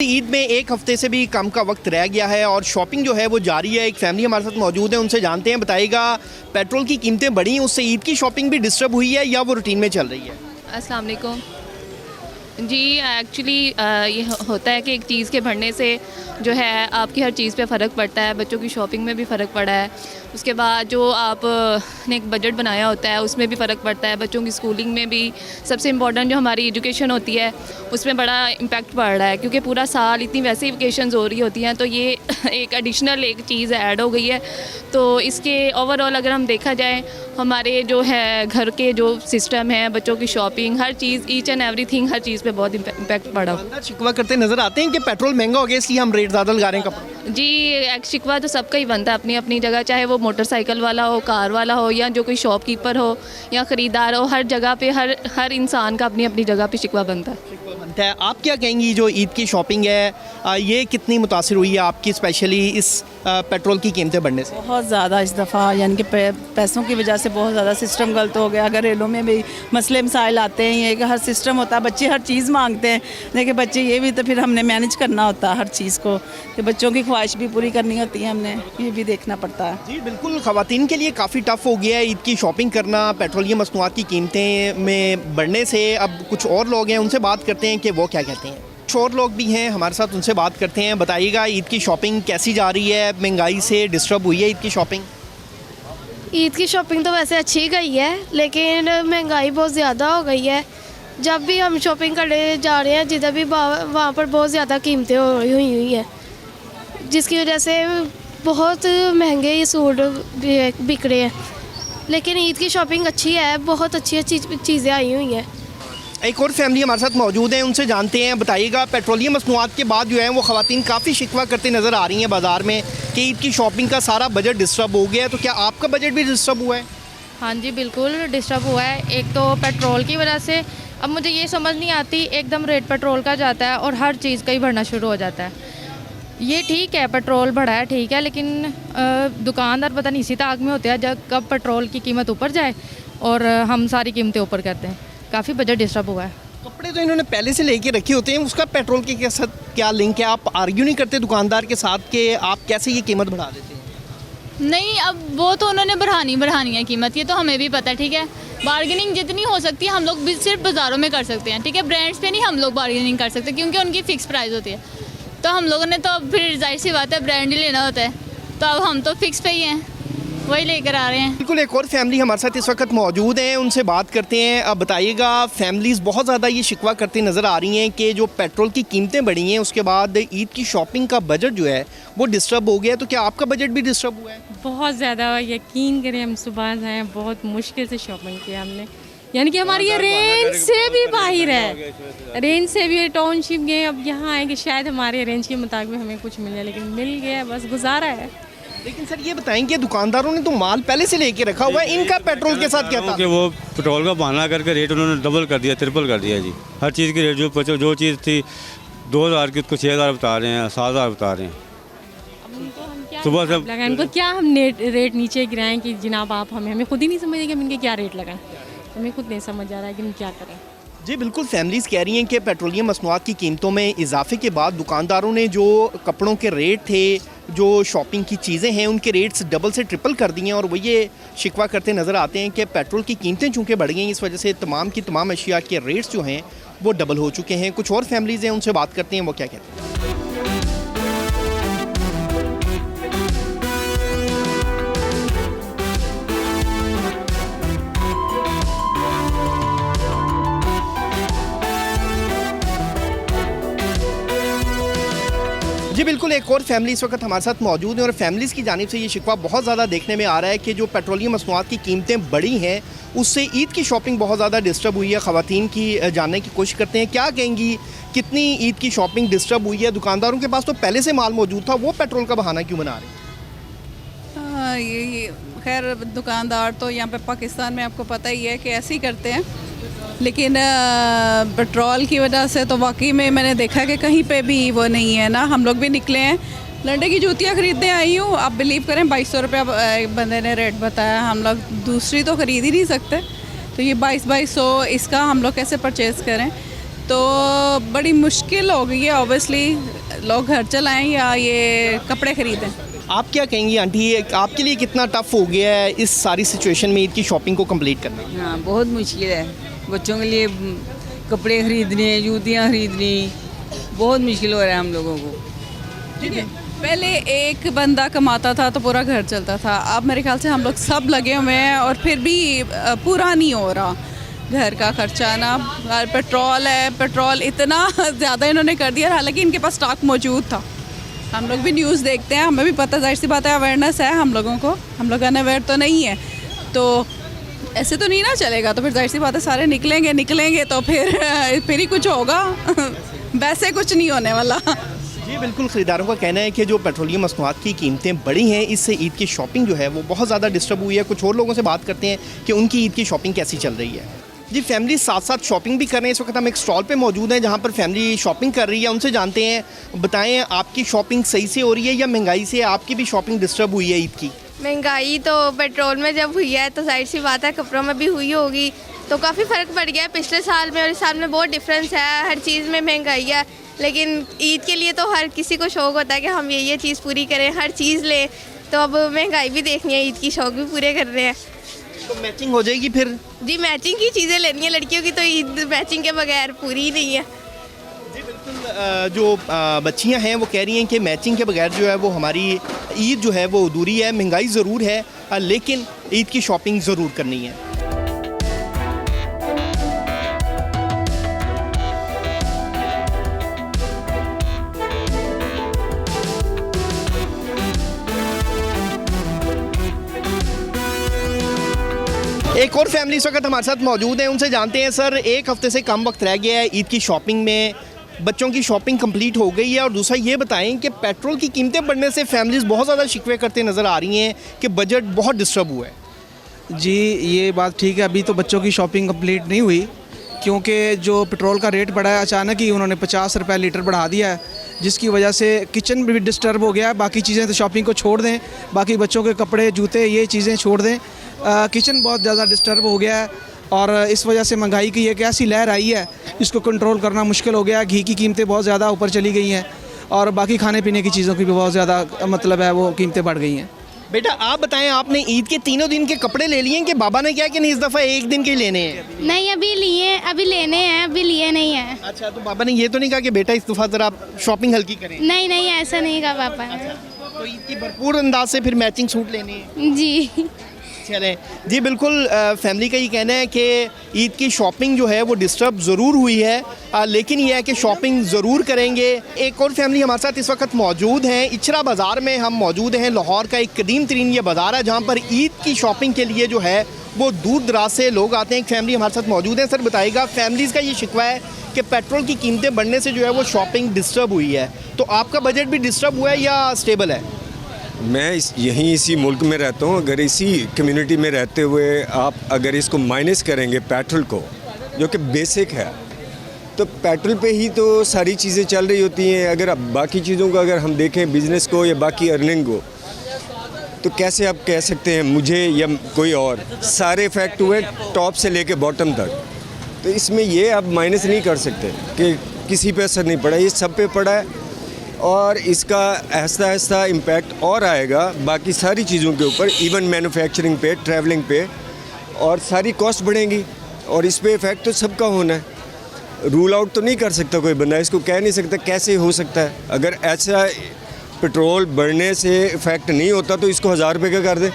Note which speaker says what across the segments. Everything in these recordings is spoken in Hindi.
Speaker 1: ईद में एक हफ्ते से भी कम का वक्त रह गया है और शॉपिंग जो है वो जारी है। एक फैमिली हमारे साथ मौजूद है, उनसे जानते हैं। बताइएगा, पेट्रोल की कीमतें बढ़ी हैं, उससे ईद की शॉपिंग भी डिस्टर्ब हुई है या वो रूटीन में चल रही है?
Speaker 2: अस्सलाम वालेकुम जी। एक्चुअली ये होता है कि एक चीज़ के बढ़ने से जो है आपकी हर चीज़ पे फ़र्क पड़ता है। बच्चों की शॉपिंग में भी फ़र्क पड़ा है, उसके बाद जो आप ने एक बजट बनाया होता है उसमें भी फ़र्क पड़ता है। बच्चों की स्कूलिंग में भी सबसे इम्पॉर्टेंट जो हमारी एजुकेशन होती है उसमें बड़ा इम्पैक्ट पड़ रहा है, क्योंकि पूरा साल इतनी वैसे ही वेकेशंस हो रही होती हैं, तो ये एक एडिशनल एक चीज़ ऐड हो गई है। तो इसके ओवरऑल अगर हम देखा जाए, हमारे जो है घर के जो सिस्टम है, बच्चों की शॉपिंग, हर चीज़, ईच एंड एवरीथिंग, हर चीज़ पे बहुत इम्पैक्ट पड़ा।
Speaker 1: दुकानदार शिकवा करते नजर आते हैं कि पेट्रोल महंगा हो गया इसलिए हम रेट ज़्यादा लगा रहे हैं कपड़ों।
Speaker 2: जी, एक शिकवा तो सबका ही बनता है अपनी अपनी जगह, चाहे वो मोटरसाइकिल वाला हो, कार वाला हो, या जो कोई शॉपकीपर हो या ख़रीदार हो। हर जगह पे हर इंसान का अपनी अपनी जगह पे शिकवा बनता है।
Speaker 1: बनता है। आप क्या कहेंगी, जो ईद की शॉपिंग है ये कितनी मुतासिर हुई है आपकी, स्पेशली इस पेट्रोल की कीमतें बढ़ने से?
Speaker 3: बहुत ज़्यादा इस दफ़ा, यानी कि पैसों की वजह से बहुत ज़्यादा सिस्टम गलत हो गया। घरेलों में भी मसले मसाइल आते हैं, ये कि हर सिस्टम होता है, बच्चे हर चीज़ मांगते हैं। देखिए बच्चे ये भी तो फिर हमने मैनेज करना होता है हर चीज़ को, कि बच्चों की ख्वाहिश भी पूरी करनी होती है, हमने ये भी देखना पड़ता है।
Speaker 1: जी बिल्कुल, ख़वातीन के लिए काफ़ी टफ हो गया है ईद की शॉपिंग करना पेट्रोलियम मसनूआत की कीमतें में बढ़ने से। अब कुछ और लोग हैं, उनसे बात करते हैं कि वो क्या कहते हैं। कुछ और लोग भी हैं हमारे साथ, उनसे बात करते हैं। बताइएगा, ईद की शॉपिंग कैसी जा रही है? महंगाई से डिस्टर्ब हुई है ईद की शॉपिंग?
Speaker 4: ईद की शॉपिंग तो वैसे अच्छी गई है, लेकिन महंगाई बहुत ज़्यादा हो गई है। जब भी हम शॉपिंग करने जा रहे हैं, जिधर भी वहाँ पर बहुत ज़्यादा कीमतें हुई हैं, जिसकी वजह से बहुत महंगे ये सूट बिक रहे हैं। लेकिन ईद की शॉपिंग अच्छी है, बहुत अच्छी चीज़ें आई हुई हैं।
Speaker 1: एक और फैमिली हमारे साथ मौजूद है, उनसे जानते हैं। बताइएगा, पेट्रोलियम मसनूआत के बाद जो है वो ख़वातीन काफ़ी शिकवा करते नज़र आ रही हैं बाज़ार में कि ईद की शॉपिंग का सारा बजट डिस्टर्ब हो गया है। तो क्या आपका बजट भी डिस्टर्ब हुआ है?
Speaker 5: हाँ जी, बिल्कुल डिस्टर्ब हुआ है। एक तो पेट्रोल की वजह से अब मुझे ये समझ नहीं आती, एकदम रेट पेट्रोल का जाता है और हर चीज़ का ही बढ़ना शुरू हो जाता है। ये ठीक है, पेट्रोल बढ़ा है, ठीक है, लेकिन दुकानदार पता नहीं इसी ताक में होते हैं जब कब पेट्रोल की कीमत ऊपर जाए और हम सारी कीमतें ऊपर करते हैं। काफ़ी बजट डिस्टर्ब हुआ है।
Speaker 1: कपड़े तो इन्होंने पहले से लेके रखे होते हैं, उसका पेट्रोल के साथ क्या लिंक है? आप आर्ग्यू नहीं करते दुकानदार के साथ कि आप कैसे ये कीमत बढ़ा देते हैं?
Speaker 6: नहीं, अब वो तो उन्होंने बढ़ानी है कीमत, ये तो हमें भी पता है, ठीक है। बार्गेनिंग जितनी हो सकती है हम लोग भी सिर्फ बाज़ारों में कर सकते हैं, ठीक है। ब्रांड्स पे नहीं हम लोग बार्गेनिंग कर सकते, क्योंकि उनकी फ़िक्स प्राइस होती है। तो हम लोगों ने तो फिर जाहिर सी बात है ब्रांड ही लेना होता है, तो अब हम तो फिक्स पे ही हैं, वही लेकर आ रहे हैं।
Speaker 1: बिल्कुल, एक और फैमिली हमारे साथ इस वक्त मौजूद हैं, उनसे बात करते हैं। अब बताइएगा, फैमिलीज़ बहुत ज़्यादा ये शिकवा करती नज़र आ रही हैं कि जो पेट्रोल की कीमतें बढ़ी हैं उसके बाद ईद की शॉपिंग का बजट जो है वो डिस्टर्ब हो गया है। तो क्या आपका बजट भी डिस्टर्ब हुआ है?
Speaker 7: बहुत ज़्यादा, यकीन करें, हम सुबह से हैं, बहुत मुश्किल से शॉपिंग किया हमने, यानी कि हमारी ये रेंज से भी बाहर है, रेंज से भी टाउनशिप गए। अब यहाँ आए कि शायद हमारे रेंज के मुताबिक हमें कुछ मिले, लेकिन मिल गया, बस गुजारा है।
Speaker 1: लेकिन सर ये बताएंगे, दुकानदारों ने तो माल पहले से लेके रखा हुआ है, इनका पेट्रोल के साथ क्या था?
Speaker 8: कि वो पेट्रोल का बहाना करके रेट उन्होंने डबल कर दिया, ट्रिपल कर दिया जी। हर चीज़ की रेट जो चीज़ थी 2000 की उसको 6000 बता रहे हैं, 7000 बता रहे हैं। सुबह से
Speaker 7: लगा इनको क्या हम रेट नीचे गिराएं कि जनाब आप हमें खुद ही नहीं समझे कि हम इनके क्या रेट लगाएं। हमें खुद नहीं समझ आ रहा है कि हम क्या करें।
Speaker 1: जी बिल्कुल, फैमिलीज़ कह रही हैं कि पेट्रोलियम मसनूआत की कीमतों में इजाफे के बाद दुकानदारों ने जो कपड़ों के रेट थे, जो शॉपिंग की चीज़ें हैं, उनके रेट्स डबल से ट्रिपल कर दिए हैं। और वो ये शिकवा करते नज़र आते हैं कि पेट्रोल की कीमतें चूँकि बढ़ गई हैं, इस वजह से तमाम की तमाम अशिया के रेट्स जो हैं वो डबल हो चुके हैं। कुछ और फैमिलीज़ हैं, उनसे बात करते हैं, वो क्या कहते हैं। जी बिल्कुल, एक और फैमिली इस वक्त हमारे साथ मौजूद है और फैमिलीज़ की जानिब से ये शिकवा बहुत ज़्यादा देखने में आ रहा है कि जो पेट्रोलियम मसनूआत की कीमतें बढ़ी हैं उससे ईद की शॉपिंग बहुत ज़्यादा डिस्टर्ब हुई है। ख़वातीन की जानने की कोशिश करते हैं, क्या कहेंगी, कितनी ईद की शॉपिंग डिस्टर्ब हुई है? दुकानदारों के पास तो पहले से माल मौजूद था, वो पेट्रोल का बहाना क्यों बना रहे हैं?
Speaker 3: ये खैर दुकानदार तो यहाँ पे पाकिस्तान में आपको पता ही है कि ऐसे ही करते हैं, लेकिन पेट्रोल की वजह से तो वाकई में मैंने देखा कि कहीं पे भी वो नहीं है ना। हम लोग भी निकले हैं, लंडे की जूतियाँ ख़रीदने आई हूँ, आप बिलीव करें 2200 रुपया बंदे ने रेट बताया। हम लोग दूसरी तो ख़रीद ही नहीं सकते, तो ये 2200 इसका हम लोग कैसे परचेज़ करें? तो बड़ी मुश्किल हो गई है ऑब्वियसली, लोग घर चलाएं या ये कपड़े खरीदें।
Speaker 1: आप क्या कहेंगी आंटी, आपके लिए कितना टफ हो गया है इस सारी सिचुएशन में ईद की शॉपिंग को कंप्लीट करना?
Speaker 9: हाँ, बहुत मुश्किल है। बच्चों के लिए कपड़े खरीदने, जूतियाँ खरीदनी, बहुत मुश्किल हो रहा है हम लोगों को।
Speaker 3: पहले एक बंदा कमाता था तो पूरा घर चलता था, अब मेरे ख्याल से हम लोग सब लगे हुए हैं और फिर भी पूरा नहीं हो रहा घर का खर्चा ना। पेट्रोल है, पेट्रोल इतना ज़्यादा इन्होंने कर दिया, हालांकि इनके पास स्टॉक मौजूद था। हम लोग भी न्यूज़ देखते हैं, हमें भी पता, जाहिर सी बात है अवेयरनेस है हम लोगों को, हम लोग अनअवेयर तो नहीं है। तो ऐसे तो नहीं ना चलेगा, तो फिर जाहिर सी बात है सारे निकलेंगे तो फिर ही कुछ होगा वैसे कुछ नहीं होने वाला।
Speaker 1: जी बिल्कुल, ख़रीदारों का कहना है कि जो पेट्रोलियम मसनूआत की कीमतें बढ़ी हैं, इससे ईद की शॉपिंग जो है वो बहुत ज़्यादा डिस्टर्ब हुई है। कुछ और लोगों से बात करते हैं कि उनकी ईद की शॉपिंग कैसी चल रही है। जी, फैमिली साथ साथ शॉपिंग भी कर रहे हैं। इस वक्त हम एक स्टॉल पे मौजूद हैं जहाँ पर फैमिली शॉपिंग कर रही है, उनसे जानते हैं। बताएं, आपकी शॉपिंग सही से हो रही है या महंगाई से आपकी भी शॉपिंग डिस्टर्ब हुई है ईद की?
Speaker 4: महंगाई तो पेट्रोल में जब हुई है तो जाहिर सी बात है कपड़ों में भी हुई होगी, तो काफ़ी फ़र्क पड़ गया है पिछले साल में और इस साल में। बहुत डिफरेंस है, हर चीज़ में महंगाई है। लेकिन ईद के लिए तो हर किसी को शौक़ होता है कि हम ये चीज़ पूरी करें, हर चीज़ लें। तो अब महंगाई भी देखनी है, ईद की शौक़ भी पूरे कर रहे हैं।
Speaker 1: तो मैचिंग हो जाएगी फिर?
Speaker 4: जी, मैचिंग की चीज़ें लेनी है लड़कियों की, तो ईद मैचिंग के बगैर पूरी ही नहीं है।
Speaker 1: जी बिल्कुल, जो बच्चियां हैं वो कह रही हैं कि मैचिंग के बगैर जो है वो हमारी ईद जो है वो अधूरी है। महंगाई ज़रूर है लेकिन ईद की शॉपिंग ज़रूर करनी है। एक और फैमिली इस वक्त हमारे साथ मौजूद है, उनसे जानते हैं। सर, एक हफ्ते से कम वक्त रह गया है ईद की शॉपिंग में, बच्चों की शॉपिंग कंप्लीट हो गई है, और दूसरा ये बताएं कि पेट्रोल की कीमतें बढ़ने से फैमिलीज़ बहुत ज़्यादा शिकवे करते नज़र आ रही हैं कि बजट बहुत डिस्टर्ब हुआ है।
Speaker 10: जी, ये बात ठीक है। अभी तो बच्चों की शॉपिंग कंप्लीट नहीं हुई क्योंकि जो पेट्रोल का रेट बढ़ा है अचानक ही उन्होंने 50 रुपये लीटर बढ़ा दिया है, जिसकी वजह से किचन भी डिस्टर्ब हो गया है। बाकी चीज़ें तो शॉपिंग को छोड़ दें, बाकी बच्चों के कपड़े, जूते, ये चीज़ें छोड़ दें। किचन बहुत ज़्यादा डिस्टर्ब हो गया है और इस वजह से महंगाई की एक ऐसी लहर आई है, इसको कंट्रोल करना मुश्किल हो गया है। घी की कीमतें बहुत ज़्यादा ऊपर चली गई हैं और बाकी खाने पीने की चीज़ों की भी बहुत ज़्यादा मतलब है वो कीमतें बढ़ गई हैं।
Speaker 1: बेटा, आप बताएं, आपने ईद के तीनों दिन के कपड़े ले लिए हैं कि बाबा ने क्या कि नहीं इस दफ़ा एक दिन के ही लेने हैं?
Speaker 4: नहीं, अभी लिए, अभी लेने हैं, अभी लिए नहीं हैं।
Speaker 1: अच्छा, तो बाबा ने ये तो नहीं कहा कि बेटा इस दफ़ा ज़रा आप शॉपिंग हल्की करें?
Speaker 4: नहीं, ऐसा नहीं कहा पापा ने।
Speaker 1: तो ईद की भरपूर अंदाज से फिर मैचिंग सूट लेने हैं?
Speaker 4: जी
Speaker 1: चलें जी, बिल्कुल फैमिली का ये कहना है कि ईद की शॉपिंग जो है वो डिस्टर्ब ज़रूर हुई है लेकिन ये है कि शॉपिंग ज़रूर करेंगे। एक और फैमिली हमारे साथ इस वक्त मौजूद हैं। इचरा बाज़ार में हम मौजूद हैं। लाहौर का एक कदीम तरीन ये बाज़ार है जहाँ पर ईद की शॉपिंग के लिए जो है वो दूर दराज से लोग आते हैं। एक फैमिली हमारे साथ मौजूद है। सर, बताइएगा, फैमिलीज़ का ये शिकवा है कि पेट्रोल की कीमतें बढ़ने से जो है वो शॉपिंग डिस्टर्ब हुई है, तो आपका बजट भी डिस्टर्ब हुआ है या स्टेबल है?
Speaker 11: मैं यहीं इसी मुल्क में रहता हूँ। अगर इसी कम्युनिटी में रहते हुए आप अगर इसको माइनस करेंगे पेट्रोल को, जो कि बेसिक है, तो पेट्रोल पे ही तो सारी चीज़ें चल रही होती हैं। अगर आप बाकी चीज़ों को अगर हम देखें, बिज़नेस को या बाकी अर्निंग को, तो कैसे आप कह सकते हैं मुझे या कोई और, सारे इफ़ेक्ट हुए टॉप से लेके बॉटम तक। तो इसमें ये आप माइनस नहीं कर सकते कि किसी पे असर नहीं पड़ा, ये सब पे पड़ा है और इसका आहिस्ता आहिस्ता इम्पैक्ट और आएगा बाकी सारी चीज़ों के ऊपर, इवन मैन्युफैक्चरिंग पे, ट्रैवलिंग पे, और सारी कॉस्ट बढ़ेंगी और इस पे इफ़ेक्ट तो सबका होना है। रूल आउट तो नहीं कर सकता कोई बंदा, इसको कह नहीं सकता कैसे हो सकता है। अगर ऐसा पेट्रोल बढ़ने से इफ़ेक्ट नहीं होता तो इसको 1000 रुपये का कर दे।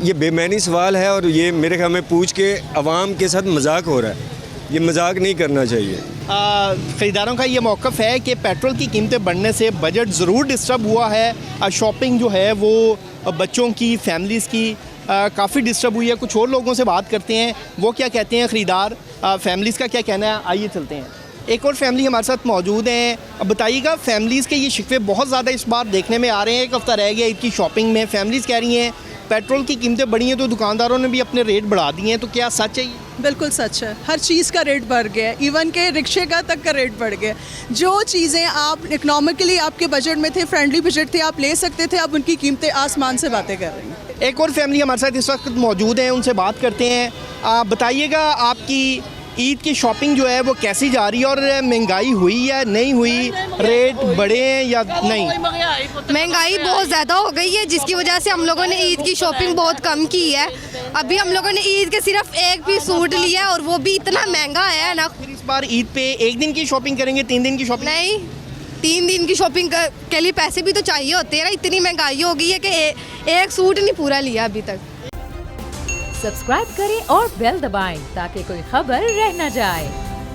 Speaker 11: ये बेमानी सवाल है और ये मेरे ख्याल में पूछ के अवाम के साथ मजाक हो रहा है। ये मजाक नहीं करना चाहिए।
Speaker 1: ख़रीदारों का ये मौक़िफ़ है कि पेट्रोल की कीमतें बढ़ने से बजट ज़रूर डिस्टर्ब हुआ है। शॉपिंग जो है वो बच्चों की, फैमिलीज़ की काफ़ी डिस्टर्ब हुई है। कुछ और लोगों से बात करते हैं, वो क्या कहते हैं ख़रीदार, फैमिलीज़ का क्या कहना है, आइए चलते हैं। एक और फैमिली हमारे साथ मौजूद हैं। अब बताइएगा, फैमिलीज़ के ये शिकवे बहुत ज़्यादा इस बार देखने में आ रहे हैं। एक हफ़्ता रह गया ईद की शॉपिंग में, फैमिलीज़ कह रही हैं पेट्रोल की कीमतें बढ़ी हैं तो दुकानदारों ने भी अपने रेट बढ़ा दिए हैं, तो क्या सच है ये?
Speaker 3: बिल्कुल सच है, हर चीज़ का रेट बढ़ गया है, इवन के रिक्शे का तक का रेट बढ़ गया। जो चीज़ें आप इकोनॉमिकली आपके बजट में थे, फ्रेंडली बजट थे, आप ले सकते थे, अब उनकी कीमतें आसमान से बातें कर रही हैं।
Speaker 1: एक और फैमिली हमारे साथ इस वक्त मौजूद है, उनसे बात करते हैं। बताइएगा, आपकी ईद की शॉपिंग जो है वो कैसी जा रही है और महंगाई हुई या नहीं हुई, रेट बढ़े हैं या नहीं?
Speaker 4: महंगाई बहुत ज़्यादा हो गई है, जिसकी वजह से हम लोगों ने ईद की शॉपिंग बहुत कम की है। अभी हम लोगों ने ईद के सिर्फ एक पीस सूट लिया है और वो भी इतना महंगा है ना।
Speaker 1: फिर इस बार ईद पे एक दिन की शॉपिंग करेंगे, 3 दिन की शॉपिंग?
Speaker 4: नहीं, 3 दिन की शॉपिंग के लिए पैसे भी तो चाहिए होते हैं ना। इतनी महंगाई हो गई है कि एक सूट नहीं पूरा लिया अभी तक।
Speaker 12: सब्सक्राइब करें और बेल दबाएं ताकि कोई खबर रह न जाए।